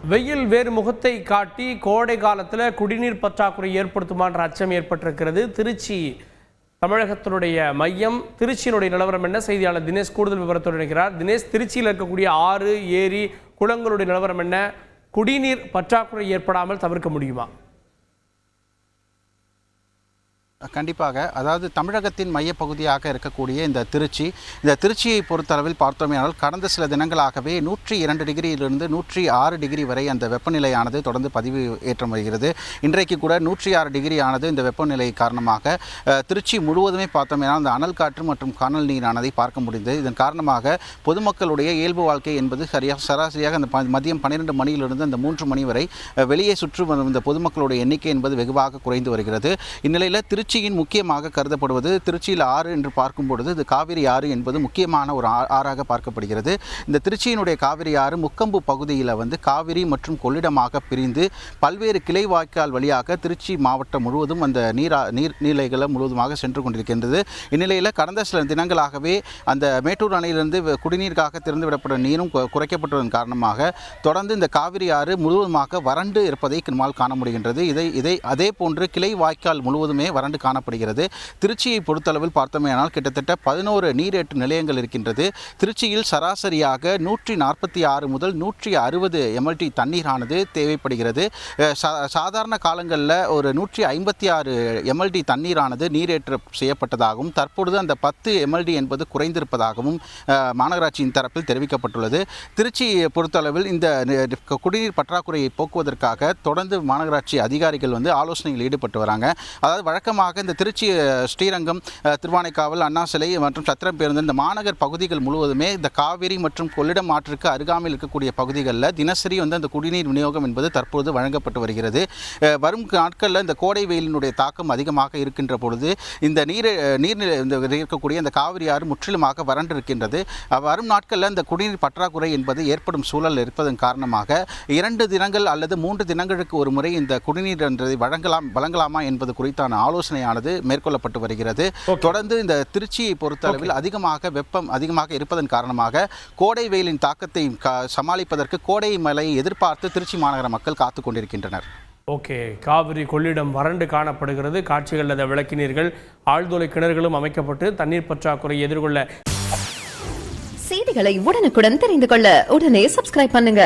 வெயில் வேறு முகத்தை காட்டி கோடை காலத்தில் குடிநீர் பற்றாக்குறை ஏற்படுத்துமான்ற அச்சம் ஏற்பட்டிருக்கிறது. திருச்சி தமிழகத்தினுடைய மையம். திருச்சியினுடைய நிலவரம் என்ன? செய்தியாளர் தினேஷ் கூடுதல் விவரத்தோடு இருக்கிறார். தினேஷ், திருச்சியில் இருக்கக்கூடிய ஆறு, ஏரி, குளங்களுடைய நிலவரம் என்ன? குடிநீர் பற்றாக்குறை ஏற்படாமல் தவிர்க்க முடியுமா? கண்டிப்பாக. அதாவது தமிழகத்தின் மையப்பகுதியாக இருக்கக்கூடிய இந்த திருச்சியை பொறுத்தளவில் பார்த்தோமேனால் கடந்த சில தினங்களாகவே 102 டிகிரியிலிருந்து 106 டிகிரி வரை அந்த வெப்பநிலையானது தொடர்ந்து பதிவு ஏற்றம் வருகிறது. இன்றைக்கு கூட 106 டிகிரி ஆனது இந்த வெப்பநிலை காரணமாக திருச்சி முழுவதுமே பார்த்தோமேனால் அந்த அனல் காற்று மற்றும் கானல் நீரானதை பார்க்க முடிந்தது. இதன் காரணமாக பொதுமக்களுடைய இயல்பு வாழ்க்கை என்பது சராசரியாக அந்த மதியம் 12 மணியிலிருந்து அந்த 3 மணி வரை வெளியே சுற்று இந்த பொதுமக்களுடைய எண்ணிக்கை என்பது வெகுவாக குறைந்து வருகிறது. இந்நிலையில் திருச்சியின் முக்கியமாக கருதப்படுவது திருச்சியில் ஆறு என்று பார்க்கும் பொழுது இது காவிரி ஆறு என்பது முக்கியமான ஒரு ஆறாக பார்க்கப்படுகிறது. இந்த திருச்சியினுடைய காவிரி ஆறு முக்கொம்பு பகுதியில் காவிரி மற்றும் கொள்ளிடமாக பிரிந்து பல்வேறு கிளை வாய்க்கால் வழியாக திருச்சி மாவட்டம் முழுவதும் அந்த நீர்நிலைகளை முழுவதுமாக சென்று கொண்டிருக்கின்றது. இந்நிலையில் கடந்த சில தினங்களாகவே அந்த மேட்டூர் அணையிலிருந்து குடிநீருக்காக திறந்துவிடப்பட்ட நீரும் குறைக்கப்பட்டதன் காரணமாக தொடர்ந்து இந்த காவிரி ஆறு முழுவதுமாக வறண்டு இருப்பதை நம்மால் காண முடிகின்றது. இதை அதே போன்று கிளை வாய்க்கால் முழுவதுமே வறண்டு காணப்படுகிறது. திருச்சியை பொறுத்தளவில் பார்த்தோமேனால் கிட்டத்தட்ட 11 நீரேற்று நிலையங்கள் இருக்கின்றது. திருச்சியில் சராசரியாக 146 முதல் 160 எம்எல்டி தண்ணீரானது தேவைப்படுகிறது. சாதாரண காலங்களில் ஒரு 156 எம்எல்டி தண்ணீரானது நீரேற்று செய்யப்பட்டதாகவும் தற்பொழுது அந்த 10 எம்எல்டி என்பது குறைந்திருப்பதாகவும் மாநகராட்சியின் தரப்பில் தெரிவிக்கப்பட்டுள்ளது. திருச்சியை பொறுத்தளவில் இந்த குடிநீர் பற்றாக்குறையை போக்குவதற்காக தொடர்ந்து மாநகராட்சி அதிகாரிகள் ஆலோசனையில் ஈடுபட்டு வராங்க. அதாவது வழக்கமாக இந்த திருச்சி, ஸ்ரீரங்கம், திருவானைக்காவல், அண்ணா சிலை மற்றும் சத்திரம் பேருந்து இந்த மாநகர் பகுதிகள் முழுவதுமே இந்த காவிரி மற்றும் கொள்ளிடம் ஆற்றுக்கு அருகாமையில் இருக்கக்கூடிய பகுதிகளில் தினசரி அந்த குடிநீர் விநியோகம் என்பது தற்போது வழங்கப்பட்டு வருகிறது. வரும் நாட்களில் இந்த கோடை வெயிலினுடைய தாக்கம் அதிகமாக இருக்கின்ற பொழுது இந்த நீர்நிலை இருக்கக்கூடிய இந்த காவிரி ஆறு முற்றிலுமாக வறண்டு இருக்கின்றது. வரும் நாட்களில் இந்த குடிநீர் பற்றாக்குறை என்பது ஏற்படும் சூழல் இருப்பதன் காரணமாக 2 தினங்கள் அல்லது 3 தினங்களுக்கு ஒரு முறை இந்த குடிநீர் என்பதை வழங்கலாமா என்பது குறித்தான ஆலோசனையானது மேற்கொள்ளப்பட்டு வருகிறது. தொடர்ந்து இந்த திருச்சியை பொறுத்தளவில் வெப்பம் அதிகமாக இருப்பதன் காரணமாக கோடை வெயிலின் தாக்கத்தை சமாளிப்பதற்கு கோடை மழையை எதிர்பார்த்து திருச்சி மாநகர மக்கள் காத்துக் கொண்டிருக்கின்றனர். ஓகே, காவிரி கொள்ளிடம் வறண்டு காணப்படுகிறது. காட்சிகள் அதை விளக்கினீர்கள். ஆழ்துளை கிணறுகளும் அமைக்கப்பட்டு தண்ணீர் பற்றாக்குறை எதிர்கொள்ள. செய்திகளை உடனுக்குடன் தெரிந்து கொள்ள உடனே சப்ஸ்கிரைப் பண்ணுங்க.